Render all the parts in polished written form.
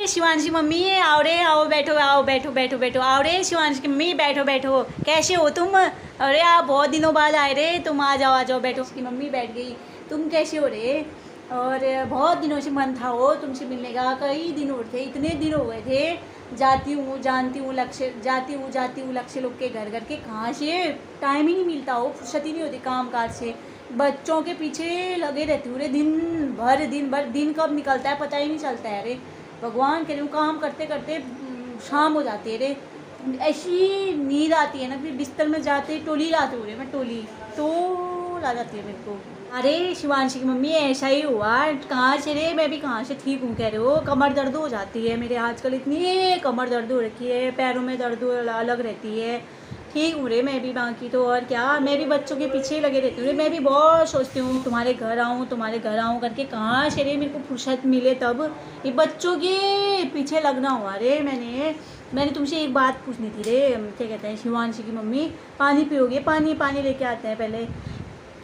Shivanshi mummy आओ रे, आओ बैठो, आओ बैठो बैठो बैठो, आओ रे शिवांशी की मम्मी बैठो बैठो। कैसे हो तुम? अरे आप बहुत दिनों बाद आए रे, तुम आ जाओ बैठो। उसकी मम्मी बैठ गई। तुम कैसे हो रे? और बहुत दिनों से मन था हो तुमसे मिलने का, कई दिन हो थे, इतने दिन हो गए थे। जाती हूँ जानती हूँ लक्ष्य, जाती हूँ लक्ष्य लोग के घर के, कहाँ से टाइम ही नहीं मिलता हो, फुर्सत ही नहीं होती काम काज से। बच्चों के पीछे लगे रहती हूँ रे, दिन भर दिन कब निकलता है पता ही नहीं चलता है रे। भगवान कह रही हूँ, काम करते करते शाम हो जाती है रे। ऐसी नींद आती है ना, फिर बिस्तर में जाते टोली लाते हो रे, मैं टोली तो ला जाती है मेरे को। अरे शिवांशी की मम्मी ऐसा ही हुआ, कहाँ से रे? मैं भी कहाँ से ठीक हूँ, कह रहे हो कमर दर्द हो जाती है मेरे आजकल, इतनी कमर दर्द हो रखी है, पैरों में दर्द अलग रहती है। ठीक हूँ रे मैं भी, बाकी तो और क्या, मैं भी बच्चों के पीछे ही लगे रहती हूँ रे। मैं भी बहुत सोचती हूँ तुम्हारे घर आऊँ करके, कहाँ से रे मेरे को फुर्सत मिले तब। ये बच्चों के पीछे लगना हुआ रे। मैंने तुमसे एक बात पूछनी थी रे, क्या कहते हैं शिवांशी की मम्मी, पानी पियोगे? पानी लेके आते हैं पहले।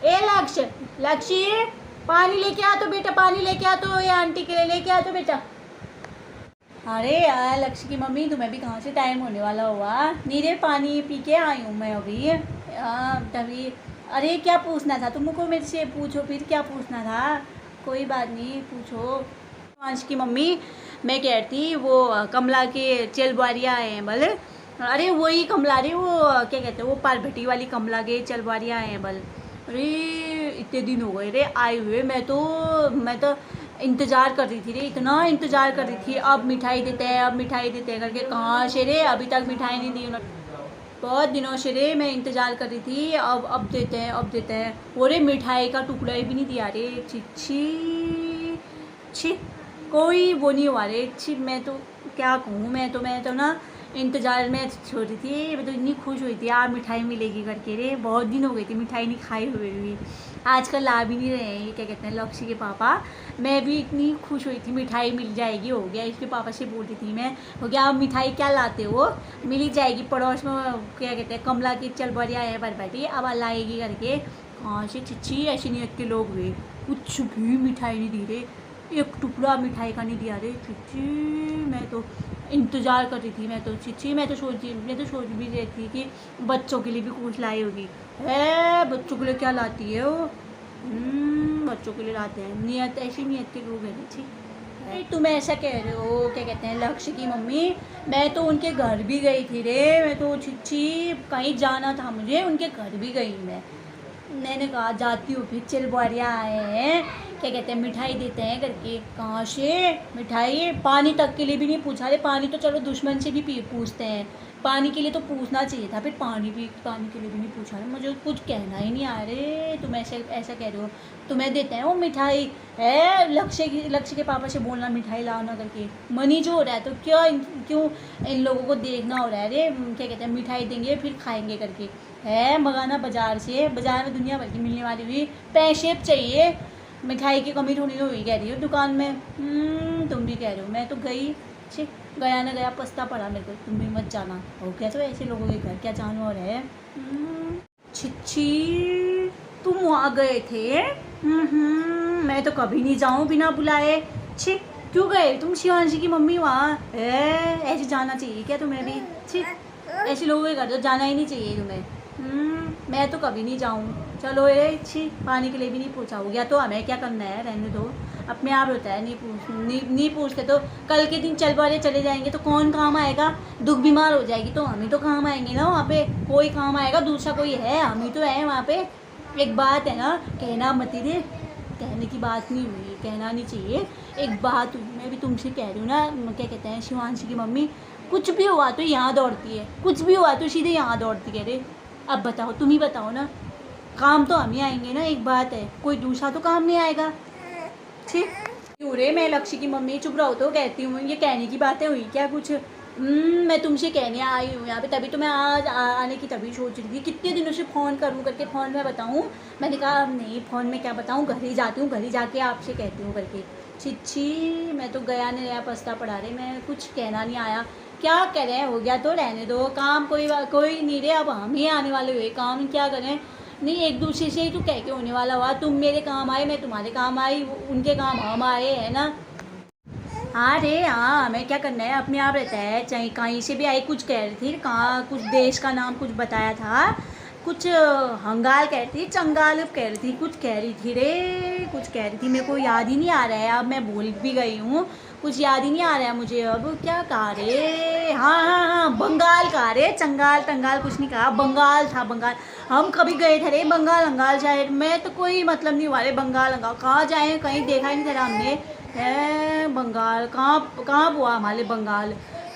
ए लक्ष्य पानी लेके आ तो बेटा, पानी लेके आ तो, ये आंटी के लिए लेके आ तो बेटा। अरे यार लक्ष्य की मम्मी, तुम्हें भी कहाँ से टाइम होने वाला हुआ? नीरे पानी पी के आई हूँ मैं अभी तभी। अरे क्या पूछना था तुमको मेरे से? पूछो फिर, क्या पूछना था? कोई बात नहीं, पूछो। शिवांश की मम्मी, मैं कह रही थी वो कमला के चलबारिया आए हैं बल। अरे वही कमला रे, वो क्या कहते हैं, वो पारभटी वाली कमला के चलबारिया आए हैं बल। अरे इतने दिन हो गए रे आए हुए, मैं तो इंतज़ार कर रही थी रे, इतना इंतज़ार कर रही थी। अब मिठाई देते हैं करके, कहाँ से रे अभी तक मिठाई नहीं दी उन्होंने। बहुत दिनों से रे मैं इंतज़ार कर रही थी, अब देते हैं। वो रे मिठाई का टुकड़ा भी नहीं दिया रे। छी छी, कोई वो नहीं हुआ रे। छी, मैं तो क्या कहूँ, मैं तो ना इंतज़ार में छोड़ रही थी। मैं तो इतनी खुश हुई थी यार मिठाई मिलेगी करके रे, बहुत दिन हो गई थी मिठाई नहीं खाई हुई भी। आजकल ला भी नहीं रहे हैं, ये क्या कहते हैं लक्ष्य के पापा। मैं भी इतनी खुश हुई थी मिठाई मिल जाएगी, हो गया। इसके पापा से बोल रही थी मैं, हो गया आप मिठाई क्या लाते हो, मिल ही जाएगी। पड़ोस में क्या कहते हैं कमला की चल बढ़िया है पर बैठी, अब लाएगी करके। कहाँ से छिच्छी, ऐसी नियत के लोग हुए, कुछ भी मिठाई नहीं दी रे, एक टुकड़ा मिठाई का नहीं दिया रे। छिच्छी, मैं तो इंतज़ार कर रही थी। मैं तो सोच भी रही थी कि बच्चों के लिए भी कुछ लाई होगी। है बच्चों के लिए क्या लाती है वो? बच्चों के लिए लाते हैं, नियत ऐसी नियत के लोग हैं। ठीक, तुम ऐसा कह रहे हो, क्या कहते हैं लक्ष्य की मम्मी, मैं तो उनके घर भी गई थी रे। मैं तो छिच्छी कहीं जाना था मुझे, उनके घर भी गई मैंने कहा जाती हूँ, फिर चलबारिया आए हैं, क्या कहते हैं मिठाई देते हैं करके। कहाँ से मिठाई? पानी तक के लिए भी नहीं पूछा रे। पानी तो चलो दुश्मन से भी पूछते हैं, पानी के लिए तो पूछना चाहिए था, फिर पानी के लिए भी नहीं पूछा रे। मुझे कुछ कहना ही नहीं आ रहे। तुम ऐसा कह रहे हो, तुम्हें देते हैं वो मिठाई है? लक्ष्य के पापा से बोलना मिठाई लाना करके। मनी जो हो रहा है तो क्यों इन लोगों को देखना हो रहा है रे, क्या कहते हैं मिठाई देंगे फिर खाएंगे करके। है मंगाना बाजार से, बाजार में दुनिया भर की मिलने वाली हुई पैसे चाहिए, मिठाई की कमी थोड़ी हुई कह रही हो दुकान में। तुम भी कह रहे हो, मैं तो गई, गया ना गया पछता पड़ा मेरे को। तुम भी मत जाना, हो क्या तो ऐसे लोगों के घर क्या जानवर है। छिच्छी, तुम वहाँ गए थे? मैं तो कभी नहीं जाऊँ बिना बुलाए। छी, क्यों गए तुम शिवांशी की मम्मी वहाँ? ऐसे जाना चाहिए क्या तुम्हें भी? छी, ऐसे लोगों के घर तो जाना ही नहीं चाहिए तुम्हें। मैं तो कभी नहीं जाऊँ। चलो ये छी, पानी के लिए भी नहीं पूछा, हो गया तो हमें क्या करना है, रहने दो, अपने आप होता है। नहीं पूछते तो कल के दिन चलबारे चले जाएंगे तो कौन काम आएगा? दुख बीमार हो जाएगी तो हम ही तो काम आएंगे ना वहाँ पे, कोई काम आएगा दूसरा कोई है? हम ही तो है वहाँ पे। एक बात है ना, कहना मत रे, कहने की बात नहीं हुई, कहना नहीं चाहिए। एक बात हुई, मैं भी तुमसे कह रही हूँ ना, क्या कहते हैं शिवांशी की मम्मी, कुछ भी हुआ तो यहाँ दौड़ती है, कुछ भी हुआ तो सीधे यहाँ दौड़ती है रे। अब बताओ, तुम ही बताओ ना, काम तो हम ही आएंगे ना, एक बात है, कोई दूसरा तो काम नहीं आएगा। ठीक, क्यों रे मैं लक्ष्य की मम्मी, चुप रहो तो कहती हूँ, ये कहने की बातें हुई क्या कुछ? मैं तुमसे कहने आई हूँ यहाँ पे, तभी तो मैं आज आने की तभी सोच रही थी, कितने दिनों से फ़ोन करूँ करके, फ़ोन में बताऊँ। मैंने कहा नहीं फ़ोन में क्या बताऊँ, घर ही जाती हूँ, घर ही जाके आपसे कहती हूँ करके। छिच्छी, मैं तो गया नहीं रहा पछता पड़ा रे, मैं कुछ कहना नहीं आया। क्या करें, हो गया तो रहने दो, काम कोई नहीं रे, अब हम ही आने वाले हुए, काम क्या करें? नहीं, एक दूसरे से ही तो कह के होने वाला हुआ, तुम मेरे काम आए, मैं तुम्हारे काम आई, उनके काम हम आए, है ना। हाँ रे हाँ, हमें क्या करना है, अपने आप रहता है, चाहे कहीं से भी आई। कुछ कह रही थी, कहाँ कुछ देश का नाम कुछ बताया था, कुछ हंगाल कह रही थी, चंगाल कह रही थी, कुछ कह रही थी रे, कुछ कह रही थी, मेरे को याद ही नहीं आ रहा है। अब मैं भूल भी गई हूँ, कुछ याद ही नहीं आ रहा है मुझे। अब क्या कहा रे, हाँ हाँ हाँ, बंगाल कहा रे, चंगाल टंगाल कुछ नहीं कहा, बंगाल था बंगाल। हम कभी गए थे रे बंगाल अंगाल, शायद मैं तो कोई मतलब नहीं हुआ रे बंगाल अंगाल, कहाँ जाए, कहीं देखा ही नहीं था हमने। है बंगाल, कहाँ कहाँ हुआ हमारे बंगाल,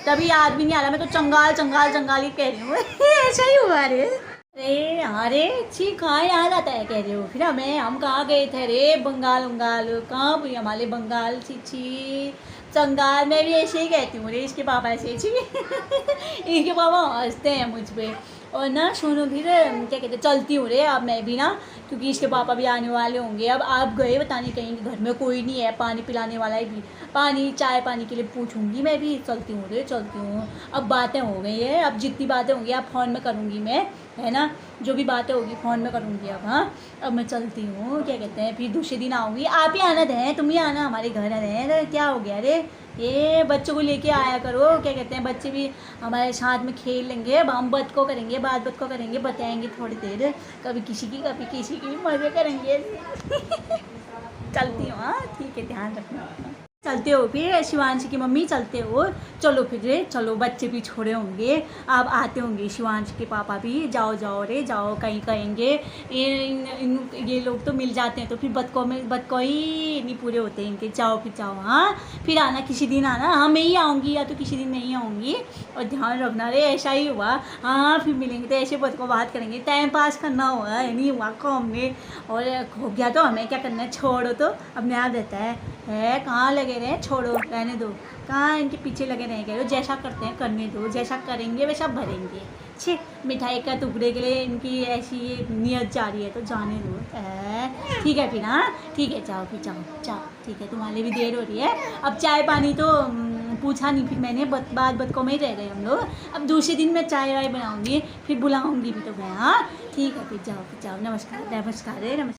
तभी याद भी नहीं आ रहा। मैं तो चंगाल चंगाल चंगाल ही कह रही हूँ ऐसा ही हुआ रे। अरे अरे छी, कहाँ याद आता है कह रहे हो, फिर हम कहाँ गए थे रे, बंगाल उंगाल कहाँ हुई हमारे बंगाल, छी छी चंगाल। मैं भी ऐसे ही कहती हूँ रे, इसके पापा ऐसे छी इनके पापा हंसते हैं मुझ पे। और ना सुनो फिर, क्या कहते हैं, चलती हूँ रे अब मैं भी ना, क्योंकि इसके पापा भी आने वाले होंगे। अब आप गए बताने कहीं, घर में कोई नहीं है पानी पिलाने वाला है भी, पानी चाय पानी के लिए पूछूंगी मैं भी। चलती हूँ रे चलती हूँ, अब बातें हो गई है, अब जितनी बातें होंगी अब फ़ोन में करूँगी मैं, है ना, जो भी बातें होगी फ़ोन में करूँगी अब। हाँ अब मैं चलती हूँ, क्या कहते हैं, फिर दूसरे दिन आऊँगी। आप ही आना दें, तुम ही आना हमारे घर रहें, क्या हो गया रे, ये बच्चों को लेके आया करो, क्या कहते हैं, बच्चे भी हमारे साथ में खेल लेंगे। अब हम बत को करेंगे, बात को करेंगे, बताएंगे थोड़ी देर, कभी किसी की कभी किसी की, मज़े करेंगे चलती हूँ हाँ, ठीक है, ध्यान रखना। चलते हो फिर शिवांशी की मम्मी, चलते हो, चलो फिर रे चलो, बच्चे भी छोड़े होंगे, अब आते होंगे शिवांशी के पापा भी। जाओ जाओ रे जाओ, कहीं कहेंगे ये लोग तो मिल जाते हैं तो फिर बतको ही नहीं पूरे होते इनके। जाओ फिर जाओ, हाँ फिर आना किसी दिन आना, हाँ मैं ही आऊँगी या तो किसी दिन नहीं आऊँगी, और ध्यान रखना रे, ऐसा ही हुआ। हाँ फिर मिलेंगे तो ऐसे बत को बात करेंगे, टाइम पास करना हुआ है, नहीं हुआ काम में, और हो गया तो हमें क्या करना है, छोड़ो तो अपने आप रहता है कहाँ लगे रहे, छोड़ो रहने दो, कहाँ इनके पीछे लगे रहे, कह रहे हो जैसा करते हैं करने दो, जैसा करेंगे वैसा भरेंगे। छे मिठाई का टुकड़े के लिए इनकी ऐसी नियत जा रही है तो जाने दो। ठीक है फिर, हाँ ठीक है, जाओ फिर जाओ जाओ, ठीक है, तुम्हारे भी देर हो रही है। अब चाय पानी तो पूछा नहीं फिर मैंने, बात को में ही रह गए हम लोग। अब दूसरे दिन मैं चाय वाय बनाऊँगी, फिर बुलाऊँगी भी तो मैं। हाँ ठीक है फिर जाओ नमस्कार नमस्कार नमस्कार।